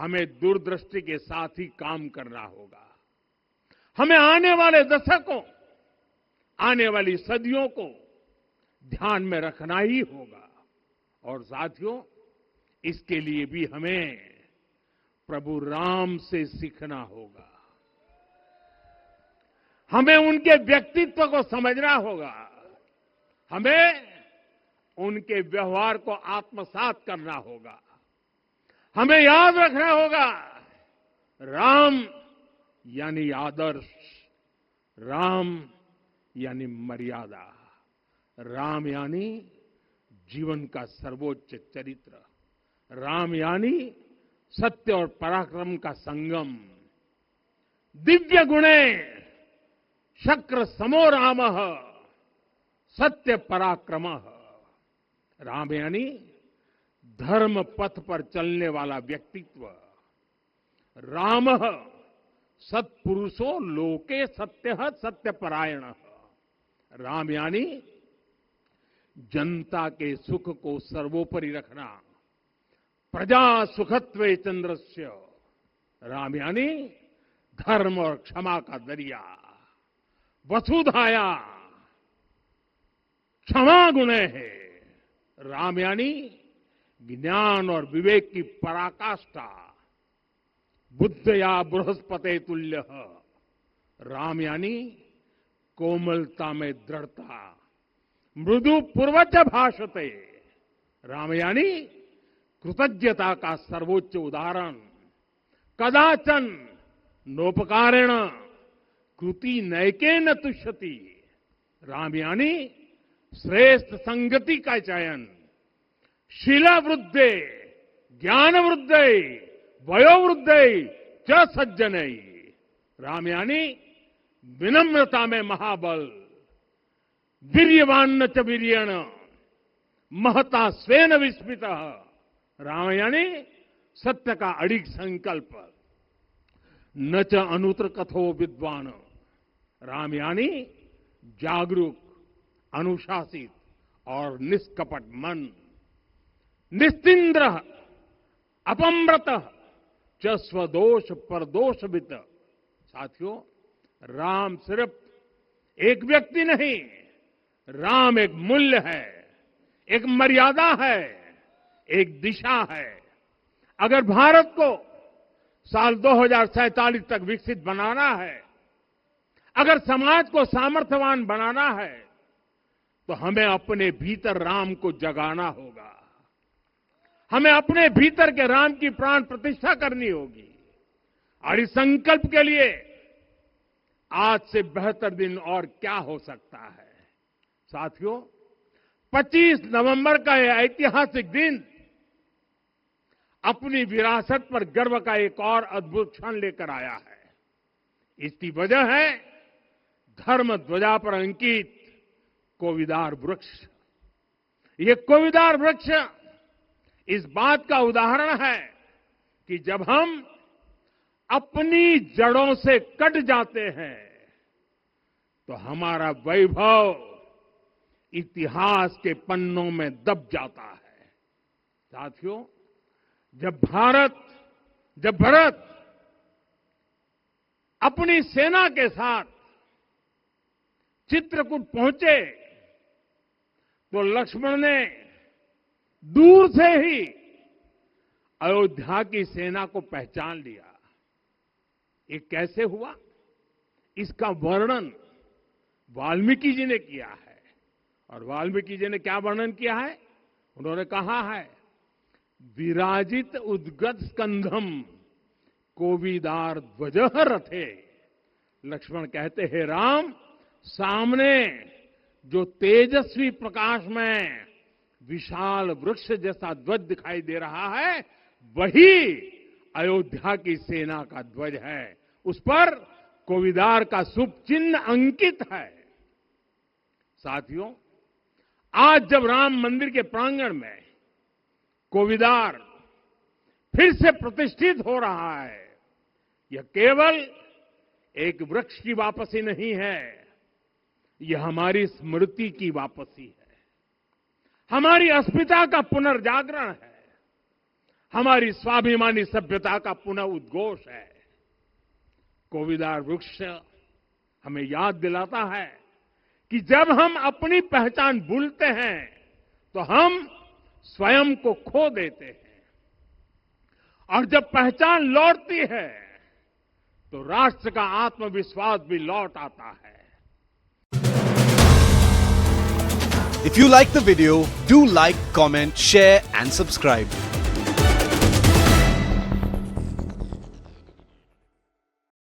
हमें दूरदृष्टि के साथ ही काम करना होगा। हमें आने वाले दशकों, आने वाली सदियों को ध्यान में रखना ही होगा। और साथियों, इसके लिए भी हमें प्रभु राम से सीखना होगा। हमें उनके व्यक्तित्व को समझना होगा। हमें उनके व्यवहार को आत्मसात करना होगा। हमें याद रखना होगा, राम यानी आदर्श, राम यानी मर्यादा, राम यानी जीवन का सर्वोच्च चरित्र, राम यानी सत्य और पराक्रम का संगम। दिव्य गुणे शक्र समो रामः सत्य पराक्रमः। राम यानी धर्म पथ पर चलने वाला व्यक्तित्व। रामः सत्पुरुषो लोके सत्यः सत्यपरायणः। राम यानी जनता के सुख को सर्वोपरि रखना, प्रजा सुखत्वे चंद्रस्य। राम यानी धर्म और क्षमा का दरिया। वसुधाया क्षमा गुणे है। राम यानी ज्ञान और विवेक की पराकाष्ठा। बुद्धया बृहस्पते तुल्य। राम यानी कोमलता में दृढ़ता। मृदु पूर्वज भाषते। राम यानी कृतज्ञता का सर्वोच्च उदाहरण। कदाचन नोपकारेण कृति नैकेन तुष्यति। राम यानी श्रेष्ठ संगति का चयन। शीला वृद्धे ज्ञान वृद्धे वयोवृद्धे च सज्जनई। राम यानी विनम्रता में महाबल। वीर्यवान च वीर्येण महता स्वेन विस्मितः। राम यानी सत्य का अडिग संकल्प। न च अनुत्र कथो विद्वान। राम यानी जागरूक, अनुशासित और निष्कपट मन। निस्तिंद्र अपम्रत च स्वदोष परदोषवित। साथियों, राम सिर्फ एक व्यक्ति नहीं, राम एक मूल्य है, एक मर्यादा है, एक दिशा है। अगर भारत को साल 2047 तक विकसित बनाना है, अगर समाज को सामर्थ्यवान बनाना है, तो हमें अपने भीतर राम को जगाना होगा। हमें अपने भीतर के राम की प्राण प्रतिष्ठा करनी होगी। और इस संकल्प के लिए आज से बेहतर दिन और क्या हो सकता है। साथियों, 25 नवंबर का यह ऐतिहासिक दिन अपनी विरासत पर गर्व का एक और अद्भुत क्षण लेकर आया है। इसकी वजह है धर्म ध्वजा पर अंकित कोविदार वृक्ष। ये कोविदार वृक्ष इस बात का उदाहरण है कि जब हम अपनी जड़ों से कट जाते हैं तो हमारा वैभव इतिहास के पन्नों में दब जाता है। साथियों, जब भरत अपनी सेना के साथ चित्रकूट पहुंचे तो लक्ष्मण ने दूर से ही अयोध्या की सेना को पहचान लिया। ये कैसे हुआ, इसका वर्णन वाल्मीकि जी ने किया है। और वाल्मीकि जी ने क्या वर्णन किया है? उन्होंने कहा है, विराजित उद्गत स्कंधम कोविदार ध्वजः रथे। लक्ष्मण कहते हैं, राम, सामने जो तेजस्वी प्रकाश में विशाल वृक्ष जैसा ध्वज दिखाई दे रहा है, वही अयोध्या की सेना का ध्वज है। उस पर कोविदार का शुभ चिन्ह अंकित है। साथियों, आज जब राम मंदिर के प्रांगण में कोविदार फिर से प्रतिष्ठित हो रहा है, यह केवल एक वृक्ष की वापसी नहीं है, यह हमारी स्मृति की वापसी है, हमारी अस्मिता का पुनर्जागरण है, हमारी स्वाभिमानी सभ्यता का पुनः उद्घोष है। कोविदार वृक्ष हमें याद दिलाता है कि जब हम अपनी पहचान भूलते हैं तो हम स्वयं को खो देते हैं, और जब पहचान लौटती है तो राष्ट्र का आत्मविश्वास भी लौट आता है। If you like the video, do like, comment, share and subscribe.